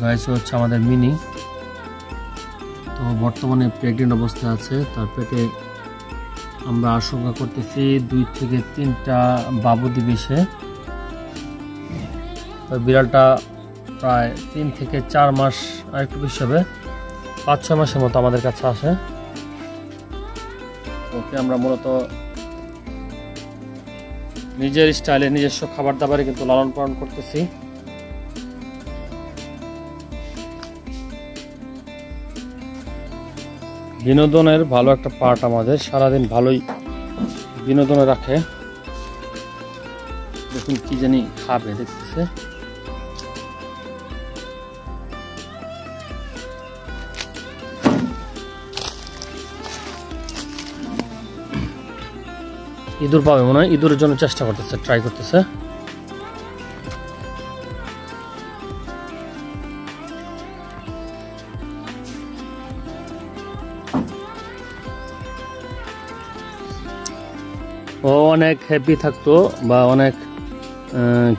Guys হচ্ছে আমাদের mini. তো বর্তমানে প্রেগনেন্ট অবস্থায় আছে, তার পেটে আমরা আশঙ্কা করতেছি 2 থেকে 3টা বাবু দিবে সে। বিড়ালটা প্রায় 3 থেকে 4 মাস আর একটু বেশি হবে, 5-6 মাসের মতো আমাদের কাছে আসে। ওকে আমরা মূলত নিজের স্টাইলে নিজস্ব খাবার দাবারে কিন্তু লালন পালন করতেছি। বিনোদনের ভালো একটা পার্ট আমাদের, সারাদিন ভালোই বিনোদনে রাখে। দেখুন কি জানি খাবে, দেখতেছে। ইঁদুর পাবে মনে হয়, ইঁদুরের জন্য চেষ্টা করতেছে, ট্রাই করতেছে। ও অনেক হ্যাপি থাকতো বা অনেক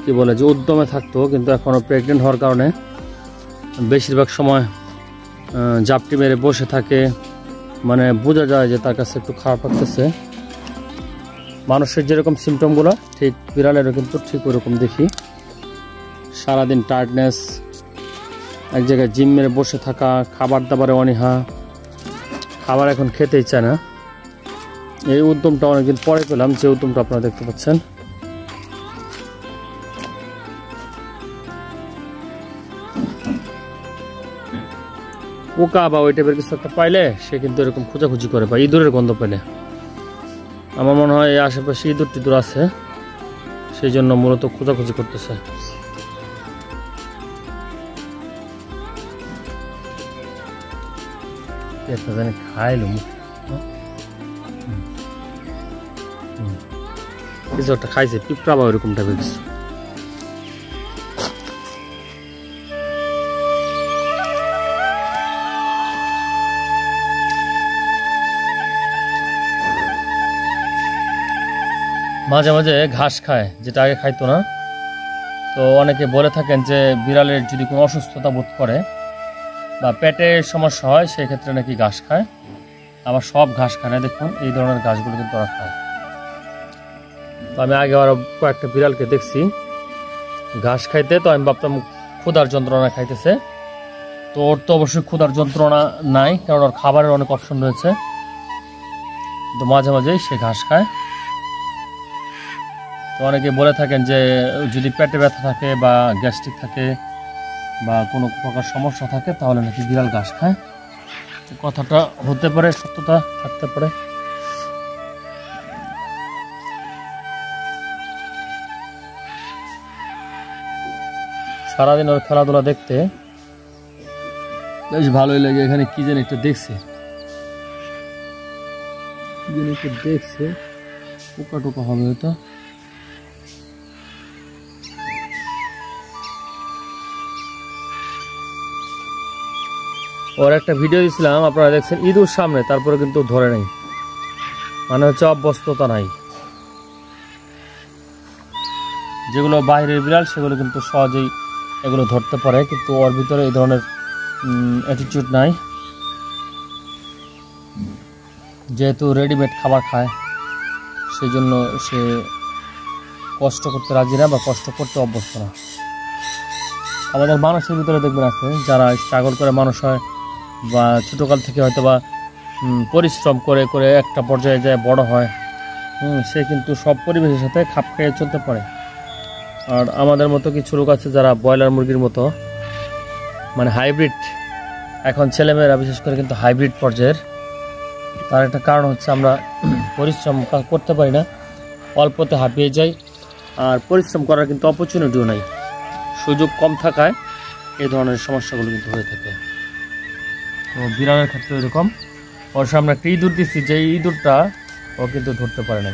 কি বলে যে উদ্যমে থাকতো, কিন্তু এখনো প্রেগনেন্ট হওয়ার কারণে বেশিরভাগ সময় জাপটি মেরে বসে থাকে। মানে বোঝা যায় যে তার কাছে একটু খারাপ লাগতেছে। মানুষের যেরকম সিমটমগুলো ঠিক বিড়ালেরও কিন্তু ঠিক ওরকম দেখি। সারাদিন টায়ার্ডনেস, এক জায়গায় জিম মেরে বসে থাকা, খাবার দাবারে অনীহা, খাবার এখন খেতেই চায় না। এই উদ্যমটা অনেকদিন পরে পেলাম, যে উদ্যমটা আপনারা দেখতে পাচ্ছেন। পোকা বা ওই টাইপের কিছু একটা পাইলে সে কিন্তু এরকম খোঁজাখুঁজি করে, বা ইঁদুরের গন্ধ পেলে। আমার মনে হয় এই আশেপাশে ইঁদুর টিঁদুর আছে, সেই জন্য মূলত খোঁজাখুঁজি করতেছে। একটা জানি খাইলো, কিছু একটা খাইছে, পিঁপড়া বা ওইরকম টাইপের কিছু। মাঝে মাঝে ঘাস খায়, যেটা আগে খাইতো না। তো অনেকে বলে থাকেন যে বিড়ালের যদি কোনো অসুস্থতা বোধ করে বা পেটের সমস্যা হয়, সেক্ষেত্রে নাকি ঘাস খায়। আবার সব ঘাস খায় না, দেখুন এই ধরনের ঘাসগুলো কিন্তু ওরা খায়। তো আমি আগে আরো কয়েকটা বিড়ালকে দেখছি ঘাস খাইতে, তো আমি ভাবতাম ক্ষুধার যন্ত্রণা খাইতেছে। তো ওর তো অবশ্যই ক্ষুধার যন্ত্রণা নাই, কারণ ওর খাবারের অনেক অপশন রয়েছে। তো মাঝে মাঝেই সে ঘাস খায়। তো অনেকে বলে থাকেন যে যদি পেটে ব্যথা থাকে বা গ্যাস্ট্রিক থাকে বা কোনো প্রকার সমস্যা থাকে, তাহলে নাকি বিড়াল ঘাস খায়। কথাটা হতে পারে, সত্যতা থাকতে পারে। সারাদিন ওর খেলাধুলা দেখতে বেশ ভালোই লাগে। এখানে কি যেন একটা দেখছে, কি যেন একটা দেখছে, পোকা টোকা হবে হয়তো। ওর একটা ভিডিও দিয়েছিলাম, আপনারা দেখছেন, ইঁদুর সামনে, তারপরে কিন্তু ধরে নাই, মানে হচ্ছে অভ্যস্ততা নাই। যেগুলো বাইরের বিড়াল সেগুলো কিন্তু সহজেই এগুলো ধরতে পারে, কিন্তু ওর ভিতরে এই ধরনের অ্যাটিটিউড নাই। যেহেতু রেডিমেড খাবার খায়, সেই জন্য সে কষ্ট করতে রাজি না বা কষ্ট করতে অভ্যস্ত না। আমাদের মানুষের ভিতরে দেখবেন আছে যারা স্ট্রাগল করে মানুষ হয়, বা ছোটোকাল থেকে হয়তো বা পরিশ্রম করে করে একটা পর্যায়ে যায় বড় হয়, সে কিন্তু সব পরিবেশের সাথে খাপ খাইয়ে চলতে পারে। আর আমাদের মতো কিছু লোক আছে যারা ব্রয়লার মুরগির মতো, মানে হাইব্রিড। এখন ছেলেমেয়েরা বিশেষ করে কিন্তু হাইব্রিড পর্যায়ের। তার একটা কারণ হচ্ছে আমরা পরিশ্রম করতে পারি না, অল্পতে হাঁপিয়ে যাই। আর পরিশ্রম করার কিন্তু অপরচুনিটিও নাই, সুযোগ কম থাকায় এই ধরনের সমস্যাগুলো কিন্তু হয়ে থাকে। তো বিড়ালের ক্ষেত্রে এরকম। ওর সামনে একটা ইঁদুর দিচ্ছি, যে ইঁদুরটা ও কিন্তু ধরতে পারে না,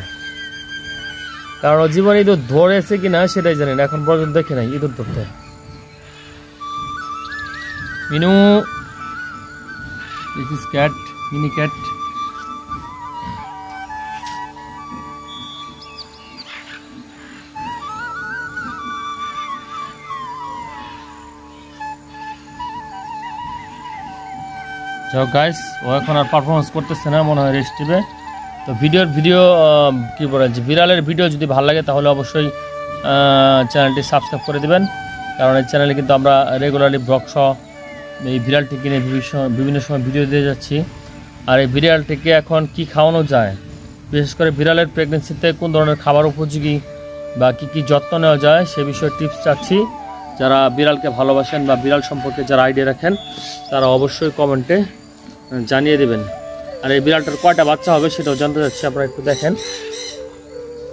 কারণ ও জীবনে ইঁদুর ধরেছে কিনা সেটাই জানি না, এখন পর্যন্ত দেখে নাই ইঁদুর ধরতে। Minu, this is cat, mini cat. যাই হোক গাইস, ও এখন আর পারফরমেন্স করতেছে না, মনে হয় রেস্ট নেবে। তো ভিডিও কী বলে যে বিড়ালের ভিডিও যদি ভালো লাগে তাহলে অবশ্যই চ্যানেলটি সাবস্ক্রাইব করে দেবেন, কারণ এই চ্যানেলে কিন্তু আমরা রেগুলারলি ব্লগ সহ এই বিড়ালটিকে নিয়ে বিভিন্ন সময় ভিডিও দিয়ে যাচ্ছি। আর এই বিড়ালটিকে এখন কি খাওয়ানো যায়, বিশেষ করে বিড়ালের প্রেগনেন্সিতে কোন ধরনের খাবার উপযোগী বা কী যত্ন নেওয়া যায় সে বিষয়ে টিপস চাচ্ছি। যারা বিড়ালকে ভালোবাসেন বা বিড়াল সম্পর্কে যারা আইডিয়া রাখেন তারা অবশ্যই কমেন্টে জানিয়ে দেবেন। আর এই বিড়ালটার কয়টা বাচ্চা হবে সেটাও জানতে চাচ্ছি। আপনারা একটু দেখেন,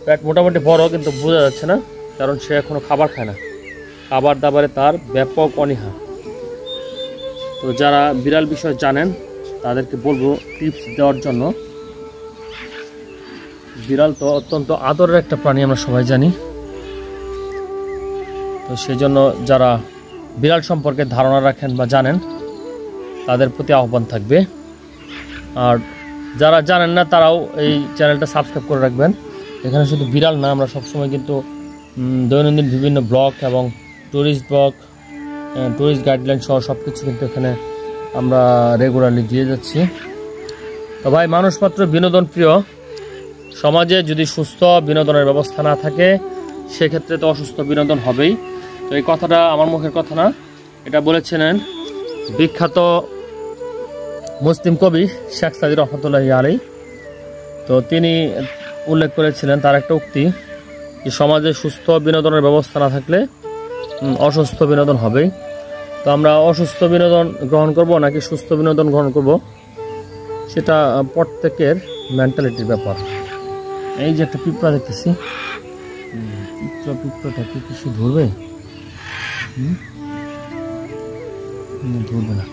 পেট মোটামুটি বড়, কিন্তু বোঝা যাচ্ছে না কারণ সে এখনও খাবার খায় না। খাবার দাবারে তার ব্যাপক অনীহা। তো যারা বিড়াল বিষয়ে জানেন তাদেরকে বলবো টিপস দেওয়ার জন্য। বিড়াল তো অত্যন্ত আদরের একটা প্রাণী, আমরা সবাই জানি। তো সেই জন্য যারা বিড়াল সম্পর্কে ধারণা রাখেন বা জানেন তাদের প্রতি আহ্বান থাকবে। আর যারা জানেন না তারাও এই চ্যানেলটা সাবস্ক্রাইব করে রাখবেন। এখানে শুধু বিড়াল না, আমরা সবসময় কিন্তু দৈনন্দিন বিভিন্ন ব্লগ এবং ট্যুরিস্ট ব্লগ, ট্যুরিস্ট গাইডলাইন সহ সব কিছু কিন্তু এখানে আমরা রেগুলারলি দিয়ে যাচ্ছি। তো ভাই, মানুষ মাত্র বিনোদন প্রিয়। সমাজে যদি সুস্থ বিনোদনের ব্যবস্থা না থাকে সেক্ষেত্রে তো অসুস্থ বিনোদন হবেই। তো এই কথাটা আমার মুখের কথা না, এটা বলেছিলেন বিখ্যাত মুসলিম কবি শেখ সাদি রহমতুল্লাহি আলাইহি। তো তিনি উল্লেখ করেছিলেন তার একটা উক্তি যে সমাজে সুস্থ বিনোদনের ব্যবস্থা না থাকলে অসুস্থ বিনোদন হবেই। তো আমরা অসুস্থ বিনোদন গ্রহণ করব নাকি সুস্থ বিনোদন গ্রহণ করব সেটা প্রত্যেকের মেন্টালিটির ব্যাপার। এই যে একটা পিঁপড়া দেখতেছি, পিঁপড়াটা কি কিছু ধরবে? ধরবে না।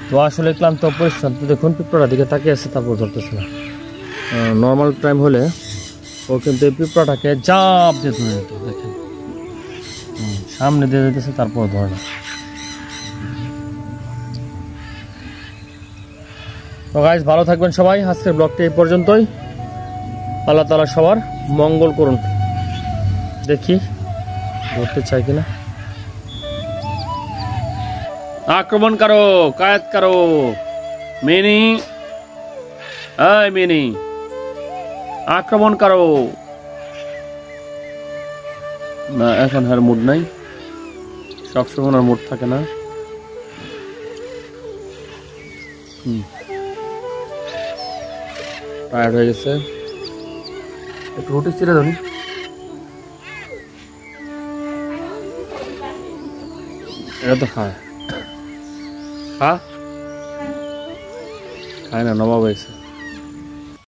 তো আসলে ক্লান্ত পরিশ্রান্ত, দেখুন পিঁপড়াটার দিকে তাকিয়ে আছে, তারপর ধরতেছে না। নর্মাল টাইম হলে ও কিন্তু এই পিঁপড়াটাকে জাপ দিয়ে ধরে নিত। দেখেন সামনে দিয়ে যেতেছে, তারপর ধরে না। তো গাইস, ভালো থাকবেন সবাই। আজকের ব্লগটি এই পর্যন্তই। আল্লাহ তাআলা সবার মঙ্গল করুন। দেখি ধরতে চাই কিনা। আক্রমণ করো, কায়াত করো মিনি, এই মিনি আক্রমণ করো। না, এখন আর মুড নাই, সবসময় আর মুড থাকে না। টায়ার্ড হয়ে গেছে, একটু রুটি ছিঁড়ে ধরি। এটা তো খায়, খায় না, নবাব হয়েছে।